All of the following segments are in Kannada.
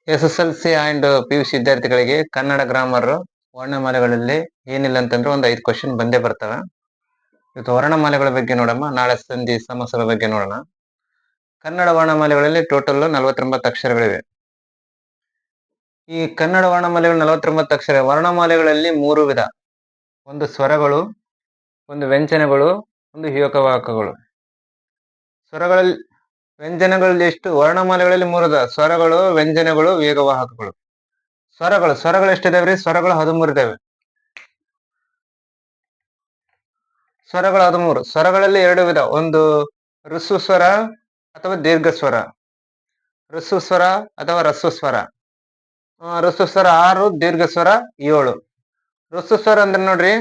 SSLC ಅಂಡ್ PUC ವಿದ್ಯಾರ್ಥಿಗಳಿಗೆ ಕನ್ನಡ ಗ್ರಾಮರ್ ವರ್ಣಮಾಲೆಗಳಲ್ಲಿ ಏನಿಲ್ಲ ಅಂತಂದ್ರೆ ಒಂದು 5 ಕ್ವಶನ್ ಬಂದೇ ಬರ್ತವೆ. ಇವತ್ತು ವರ್ಣಮಾಲೆಗಳ ಬಗ್ಗೆ ನೋಡಮ್ಮ, ನಾಳೆ ಸಂಧಿ ಸಮಾಸಗಳ ಬಗ್ಗೆ ನೋಡೋಣ. ಕನ್ನಡ ವರ್ಣಮಾಲೆಗಳಲ್ಲಿ ಟೋಟಲ್ 49 ಅಕ್ಷರಗಳಿವೆ. ಈ ಕನ್ನಡ ವರ್ಣಮಾಲೆಗಳು 49 ಅಕ್ಷರ. ವರ್ಣಮಾಲೆಗಳಲ್ಲಿ 3 ವಿಧ: ಒಂದು ಸ್ವರಗಳು, ಒಂದು ವ್ಯಂಜನಗಳು, ಒಂದು ಯೋಗವಾಹಕಗಳು. ಸ್ವರಗಳಲ್ಲಿ ವ್ಯಂಜನಗಳಲ್ಲಿ ಎಷ್ಟು? ವರ್ಣಮಾಲೆಗಳಲ್ಲಿ 3 ವಿಧ: ಸ್ವರಗಳು, ವ್ಯಂಜನಗಳು, ವೇಗವಾಹಕಗಳು. ಸ್ವರಗಳು ಎಷ್ಟಿದಾವ್ರಿ? ಸ್ವರಗಳು 13 ಇದಾವೆ. ಸ್ವರಗಳು 13. ಸ್ವರಗಳಲ್ಲಿ 2 ವಿಧ: ಒಂದು ಋಸ್ವ ಸ್ವರ ಅಥವಾ ದೀರ್ಘ ಸ್ವರ. ಋಸ್ವ ಸ್ವರ ಅಥವಾ ರಸ್ವ ಸ್ವರ. ಋಸ್ವ ಸ್ವರ 6, ದೀರ್ಘ ಸ್ವರ 7. ಋಸ್ವ ಸ್ವರ ಅಂದ್ರೆ ನೋಡ್ರಿ,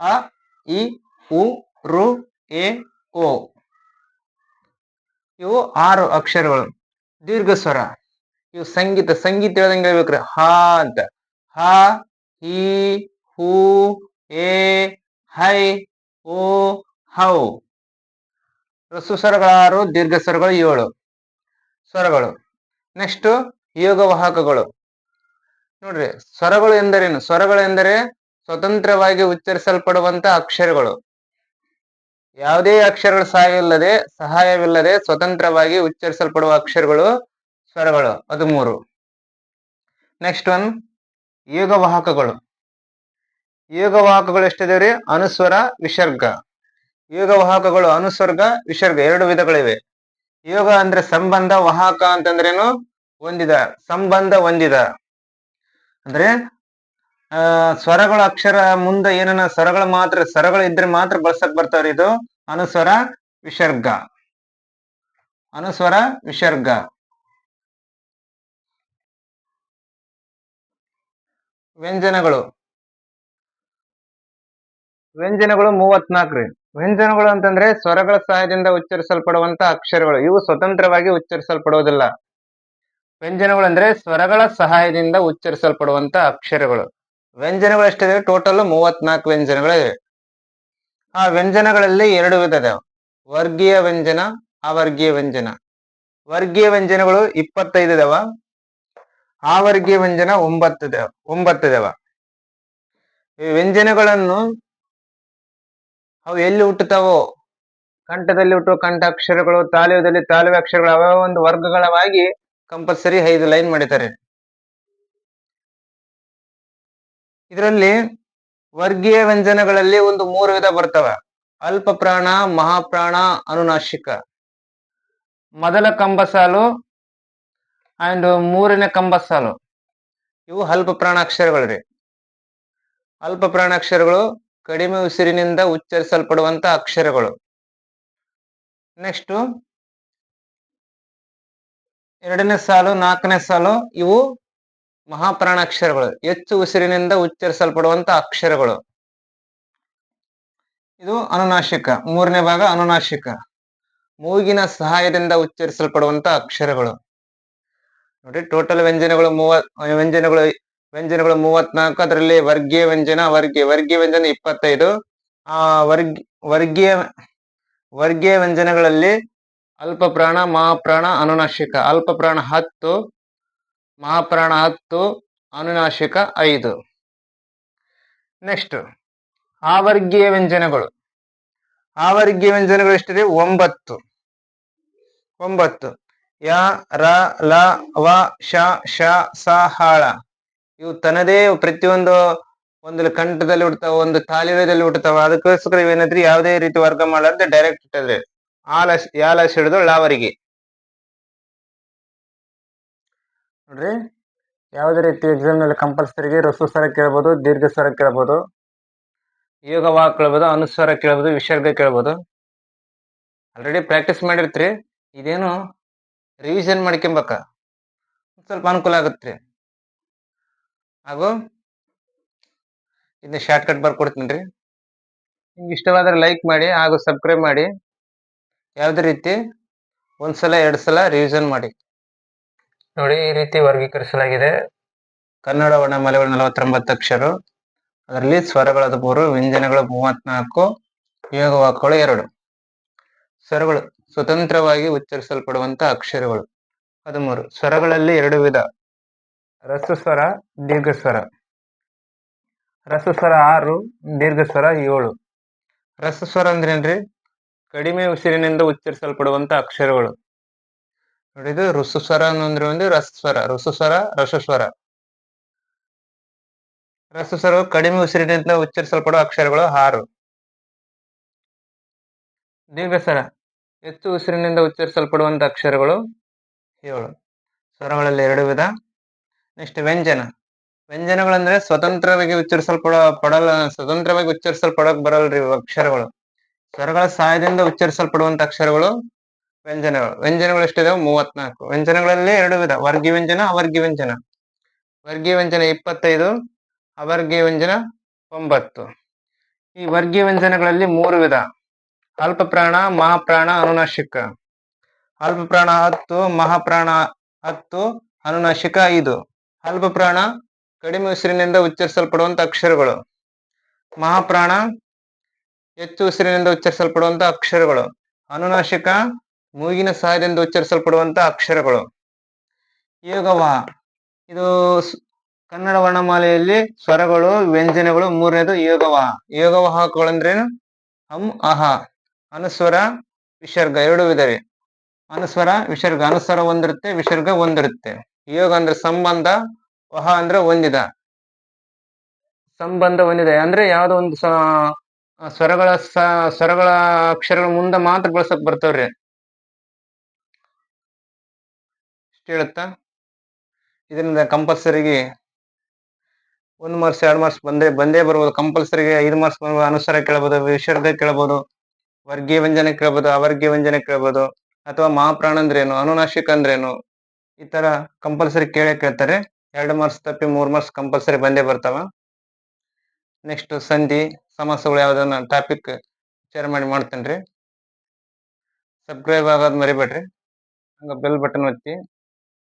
ಅ, ಇ, ಉ, ರು, ಎ, ಓ. ಇವು 6 ಅಕ್ಷರಗಳು. ದೀರ್ಘ ಸ್ವರ ಇವು ಸಂಗೀತ ಹೇಳ್ದಂಗೆ ಹೇಳ್ಬೇಕ್ರಿ. ಹ ಅಂತ. ಹ, ಹಿ, ಹೂ, ಎ, ಹೈ, ಓ, ಹೌ. ಋಸ್ವ ಸ್ವರಗಳು 6, ದೀರ್ಘ ಸ್ವರಗಳು 7 ಸ್ವರಗಳು. ನೆಕ್ಸ್ಟ್ ಯೋಗವಾಹಕಗಳು. ನೋಡ್ರಿ, ಸ್ವರಗಳು ಎಂದರೇನು? ಸ್ವರಗಳು ಎಂದರೆ ಸ್ವತಂತ್ರವಾಗಿ ಉಚ್ಚರಿಸಲ್ಪಡುವಂತ ಅಕ್ಷರಗಳು. ಯಾವುದೇ ಅಕ್ಷರಗಳ ಸಹಾಯವಿಲ್ಲದೆ ಸ್ವತಂತ್ರವಾಗಿ ಉಚ್ಚರಿಸಲ್ಪಡುವ ಅಕ್ಷರಗಳು ಸ್ವರಗಳು. 13. Next one ಯೋಗವಾಹಕಗಳು. ಯೋಗವಾಹಕಗಳು ಎಷ್ಟಿದಾವ್ರಿ? ಅನುಸ್ವರ, ವಿಸರ್ಗ. ಯೋಗವಾಹಕಗಳು ಅನುಸ್ವರ್ಗ, ವಿಸರ್ಗ 2 ವಿಧಗಳಿವೆ. ಯೋಗ ಅಂದ್ರೆ ಸಂಬಂಧ, ವಾಹಕ ಅಂತಂದ್ರೇನು? ಹೊಂದಿದ, ಸಂಬಂಧ ಹೊಂದಿದ. ಅಂದ್ರೆ ಸ್ವರಗಳ ಅಕ್ಷರ ಮುಂದೆ ಏನನ್ನ ಸ್ವರಗಳು ಇದ್ರೆ ಮಾತ್ರ ಬಳಸಕ್ ಬರ್ತಾವ್ರಿ. ಇದು ಅನುಸ್ವರ, ವಿಸರ್ಗ. ಅನುಸ್ವರ, ವಿಸರ್ಗ. ವ್ಯಂಜನಗಳು 34 ರೀ. ವ್ಯಂಜನಗಳು ಅಂತಂದ್ರೆ ಸ್ವರಗಳ ಸಹಾಯದಿಂದ ಉಚ್ಚರಿಸಲ್ಪಡುವಂತ ಅಕ್ಷರಗಳು. ಇವು ಸ್ವತಂತ್ರವಾಗಿ ಉಚ್ಚರಿಸಲ್ಪಡುವುದಿಲ್ಲ. ವ್ಯಂಜನಗಳು ಅಂದ್ರೆ ಸ್ವರಗಳ ಸಹಾಯದಿಂದ ಉಚ್ಚರಿಸಲ್ಪಡುವಂತ ಅಕ್ಷರಗಳು. ವ್ಯಂಜನಗಳು ಎಷ್ಟಿದೆ? ಟೋಟಲ್ 34 ವ್ಯಂಜನಗಳಿವೆ. ಆ ವ್ಯಂಜನಗಳಲ್ಲಿ 2 ವಿಧ ಇದಾವೆ: ವರ್ಗೀಯ ವ್ಯಂಜನ, ಅವರ್ಗೀಯ ವ್ಯಂಜನ. ವರ್ಗೀಯ ವ್ಯಂಜನಗಳು 25 ಇದಾವ. ಅವರ್ಗೀಯ ವ್ಯಂಜನ 9 ಇದಾವ. ಈ ವ್ಯಂಜನಗಳನ್ನು ಅವು ಎಲ್ಲಿ ಹುಟ್ಟುತ್ತಾವೋ, ಕಂಠದಲ್ಲಿ ಹುಟ್ಟುವ ಕಂಠಾಕ್ಷರಗಳು, ತಾಲವ್ಯದಲ್ಲಿ ತಾಲವ್ಯ ಅಕ್ಷರಗಳು, ಅವೇ ಒಂದು ವರ್ಗಗಳವಾಗಿ ಕಂಪಲ್ಸರಿ 5 ಲೈನ್ ಮಾಡಿದ್ದಾರೆ. ಇದರಲ್ಲಿ ವರ್ಗೀಯ ವ್ಯಂಜನಗಳಲ್ಲಿ ಒಂದು 3 ವಿಧ ಬರ್ತವೆ: ಅಲ್ಪ ಪ್ರಾಣ, ಮಹಾಪ್ರಾಣ, ಅನುನಾಸಿಕ. ಮೊದಲ ಕಂಬಸಾಲು ಅಂಡ್ 3ನೇ ಕಂಬಸಾಲು ಇವು ಅಲ್ಪ ಪ್ರಾಣಾಕ್ಷರಗಳು ರೀ. ಅಲ್ಪ ಪ್ರಾಣಾಕ್ಷರಗಳು ಕಡಿಮೆ ಉಸಿರಿನಿಂದ ಉಚ್ಚರಿಸಲ್ಪಡುವಂತ ಅಕ್ಷರಗಳು. ನೆಕ್ಸ್ಟ್ 2ನೇ ಸಾಲು, 4ನೇ ಸಾಲು ಇವು ಮಹಾಪ್ರಾಣಾಕ್ಷರಗಳು, ಹೆಚ್ಚು ಉಸಿರಿನಿಂದ ಉಚ್ಚರಿಸಲ್ಪಡುವಂತ ಅಕ್ಷರಗಳು. ಇದು ಅನುನಾಸಿಕ. 3ನೇ ಭಾಗ ಅನುನಾಸಿಕ, ಮೂಗಿನ ಸಹಾಯದಿಂದ ಉಚ್ಚರಿಸಲ್ಪಡುವಂತ ಅಕ್ಷರಗಳು. ನೋಡಿ, ಟೋಟಲ್ ವ್ಯಂಜನಗಳು 34. ಅದರಲ್ಲಿ ವರ್ಗೀಯ ವ್ಯಂಜನ, ವರ್ಗೀಯ ವ್ಯಂಜನ 25. ವರ್ಗೀಯ ವ್ಯಂಜನಗಳಲ್ಲಿ ಅಲ್ಪ ಪ್ರಾಣ, ಮಹಾಪ್ರಾಣ, ಅನುನಾಸಿಕ. ಅಲ್ಪ ಪ್ರಾಣ 10, ಮಹಾಪ್ರಾಣ 10, ಅನುನಾಸಿಕ 5. ನೆಕ್ಸ್ಟ್ ಅವರ್ಗೀಯ ವ್ಯಂಜನಗಳು. ಅವರ್ಗೀಯ ವ್ಯಂಜನಗಳು ಎಷ್ಟಿದೆ? 9. ಯ, ರ, ಲ, ವ, ಶ, ಶ, ಸ, ಹಾಳ. ಇವು ತನ್ನದೇ ಪ್ರತಿಯೊಂದು ಒಂದು ಕಂಠದಲ್ಲಿ ಹುಟ್ಟತಾವ, ಒಂದು ತಾಲವ್ಯದಲ್ಲಿ ಹುಟ್ಟತಾವ. ಅದಕ್ಕೋಸ್ಕರ ಇವೇನಂದ್ರಿ, ಯಾವುದೇ ರೀತಿ ವರ್ಗ ಮಾಡಲಾರ್ದೆ ಡೈರೆಕ್ಟ್ ಇಟ್ಟದ್ರಿ. ಯಾಲಸ್ ಹಿಡಿದು ಲಾವರಿಗೆ. ನೋಡ್ರಿ, ಯಾವುದೇ ರೀತಿ ಎಕ್ಸಾಮ್ ನಲ್ಲಿ ಕಂಪಲ್ಸರಿಗೆ ಋಸ್ವ ಸ್ವರ ಕೇಳ್ಬೋದು, ದೀರ್ಘ ಸ್ವರ ಕೇಳ್ಬೋದು, ಯೋಗವಾಹಕ ಕೇಳ್ಬೋದು, ಅನುಸ್ವರ ಕೇಳ್ಬೋದು, ವಿಸರ್ಗ ಕೇಳ್ಬೋದು. ಆಲ್ರೆಡಿ ಪ್ರಾಕ್ಟೀಸ್ ಮಾಡಿರ್ತೀರಿ. ಇದೇನು ರಿವಿಷನ್ ಮಾಡ್ಕೊಂಬಕ ಸ್ವಲ್ಪ ಅನುಕೂಲ ಆಗತ್ರಿ. ಹಾಗೂ ಇದನ್ನ ಶಾರ್ಟ್ ಕಟ್ ಬರ್ಕೊಡ್ತೀನಿ ರೀ. ನಿಮ್ಗೆ ಇಷ್ಟವಾದ್ರೆ ಲೈಕ್ ಮಾಡಿ ಹಾಗೂ ಸಬ್ಸ್ಕ್ರೈಬ್ ಮಾಡಿ. ಯಾವುದೇ ರೀತಿ 1 ಸಲ 2 ಸಲ ರಿವಿಷನ್ ಮಾಡಿ. ನೋಡಿ, ಈ ರೀತಿ ವರ್ಗೀಕರಿಸಲಾಗಿದೆ. ಕನ್ನಡ ವರ್ಣಮಾಲೆಗಳು 49 ಅಕ್ಷರ. ಅದರಲ್ಲಿ ಸ್ವರಗಳು 13, ವ್ಯಂಜನಗಳು 34, ಯೋಗವಾಹಕಗಳು 2. ಸ್ವರಗಳು ಸ್ವತಂತ್ರವಾಗಿ ಉಚ್ಚರಿಸಲ್ಪಡುವಂತ ಅಕ್ಷರಗಳು 13. ಸ್ವರಗಳಲ್ಲಿ 2 ವಿಧ: ರಸಸ್ವರ, ದೀರ್ಘಸ್ವರ. ರಸಸ್ವರ 6, ದೀರ್ಘಸ್ವರ 7. ರಸಸ್ವರ ಅಂದ್ರೇನ್ರಿ? ಕಡಿಮೆ ಉಸಿರಿನಿಂದ ಉಚ್ಚರಿಸಲ್ಪಡುವಂತ ಅಕ್ಷರಗಳು. ನೋಡಿ, ಇದು ಋಸುಸ್ವರ ಅಂದ್ರೆ ಒಂದು ರಸಸ್ವರ, ಋಸುಸ್ವರ, ರಸಸ್ವರ. ರಸಸ್ವರವು ಕಡಿಮೆ ಉಸಿರಿನಿಂದ ಉಚ್ಚರಿಸಲ್ಪಡುವ ಅಕ್ಷರಗಳು 6. ದೀರ್ಘಸ್ವರ ಹೆಚ್ಚು ಉಸಿರಿನಿಂದ ಉಚ್ಚರಿಸಲ್ಪಡುವಂತ ಅಕ್ಷರಗಳು 7. ಸ್ವರಗಳಲ್ಲಿ 2 ವಿಧ. ನೆಕ್ಸ್ಟ್ ವ್ಯಂಜನ. ವ್ಯಂಜನಗಳಂದ್ರೆ ಸ್ವತಂತ್ರವಾಗಿ ಉಚ್ಚರಿಸಲ್ಪಡಕ್ ಬರಲ್ರಿ ಅಕ್ಷರಗಳು. ಸ್ವರಗಳ ಸಹಾಯದಿಂದ ಉಚ್ಚರಿಸಲ್ಪಡುವಂತ ಅಕ್ಷರಗಳು ವ್ಯಂಜನಗಳು. ವ್ಯಂಜನಗಳು ಎಷ್ಟಿದಾವೆ? 34. ವ್ಯಂಜನಗಳಲ್ಲಿ 2 ವಿಧ: ವರ್ಗೀಯ ವ್ಯಂಜನ, ಅವರ್ಗೀಯ ವ್ಯಂಜನ. ವರ್ಗೀಯ ವ್ಯಂಜನ 25, ಅವರ್ಗೀಯ ವ್ಯಂಜನ 9. ಈ ವರ್ಗೀಯ ವ್ಯಂಜನಗಳಲ್ಲಿ 3 ವಿಧ: ಅಲ್ಪ ಪ್ರಾಣ, ಮಹಾಪ್ರಾಣ, ಅನುನಾಸಿಕ. ಅಲ್ಪ ಪ್ರಾಣ 10, ಮಹಾಪ್ರಾಣ 10, ಅನುನಾಸಿಕ 5. ಅಲ್ಪ ಪ್ರಾಣ ಕಡಿಮೆ ಉಸಿರಿನಿಂದ ಉಚ್ಚರಿಸಲ್ಪಡುವಂತ ಅಕ್ಷರಗಳು. ಮಹಾಪ್ರಾಣ ಹೆಚ್ಚು ಉಸಿರಿನಿಂದ ಉಚ್ಚರಿಸಲ್ಪಡುವಂತ ಅಕ್ಷರಗಳು. ಅನುನಾಸಿಕ ಮೂಗಿನ ಸಹಾಯದಿಂದ ಉಚ್ಚರಿಸಲ್ಪಡುವಂತ ಅಕ್ಷರಗಳು. ಯೋಗವ ಇದು ಕನ್ನಡ ವರ್ಣಮಾಲೆಯಲ್ಲಿ ಸ್ವರಗಳು, ವ್ಯಂಜನಗಳು. 3ನೇದು ಯೋಗವಾಹ. ಯೋಗವಾಹಕಗಳಂದ್ರೇನು? ಅಹ. ಅನುಸ್ವರ, ವಿಸರ್ಗ 2 ವಿಧರಿ. ಅನುಸ್ವರ, ವಿಸರ್ಗ. ಅನುಸ್ವರ ಒಂದಿರುತ್ತೆ, ವಿಸರ್ಗ ಒಂದಿರುತ್ತೆ. ಯೋಗ ಅಂದ್ರೆ ಸಂಬಂಧ, ವಹ ಅಂದ್ರೆ ಹೊಂದಿದ. ಸಂಬಂಧ ಹೊಂದಿದೆ ಅಂದ್ರೆ ಯಾವ್ದೋ ಒಂದು ಸ್ವರಗಳ ಅಕ್ಷರಗಳ ಮುಂದೆ ಮಾತ್ರ ಬಳಸಕ್ ಬರ್ತವ್ರಿ. ಇಷ್ಟ ಹೇಳುತ್ತಾ? ಇದರಿಂದ ಕಂಪಲ್ಸರಿಗೆ 1 ಮಾರ್ಕ್ಸ್ 2 ಮಾರ್ಕ್ಸ್ ಬಂದೇ ಬರ್ಬೋದು. ಕಂಪಲ್ಸರಿಗೆ 5 ಮಾರ್ಕ್ಸ್ ಬರುವ ಅನುಸ್ವರ ಕೇಳಬಹುದು, ವಿಸರ್ಗ ಕೇಳಬಹುದು, ವರ್ಗೀಯ ವ್ಯಂಜನ ಕೇಳಬಹುದು, ಅವರ್ಗೀಯ ವ್ಯಂಜನ ಕೇಳಬಹುದು, ಅಥವಾ ಮಹಾಪ್ರಾಣ ಅಂದ್ರೇನು, ಅನುನಾಸಿಕ ಅಂದ್ರೇನು, ಈ ತರ ಕಂಪಲ್ಸರಿ ಕೇಳ್ತಾರೆ. 2 ಮಾರ್ಕ್ಸ್ ತಪ್ಪಿ 3 ಮಾರ್ಕ್ಸ್ ಕಂಪಲ್ಸರಿ ಬಂದೇ ಬರ್ತಾವ. ನೆಕ್ಸ್ಟ್ ಸಂಧಿ ಸಮಾಸಗಳು ಯಾವ್ದನ್ನ ಟಾಪಿಕ್ ಶೇರ್ ಮಾಡ್ತೇನ್ರಿ. ಸಬ್ಸ್ಕ್ರೈಬ್ ಆಗೋದ್ ಮರಿಬೇಡ್ರಿ. ಹಂಗ ಬೆಲ್ ಬಟನ್ ಒತ್ತಿ.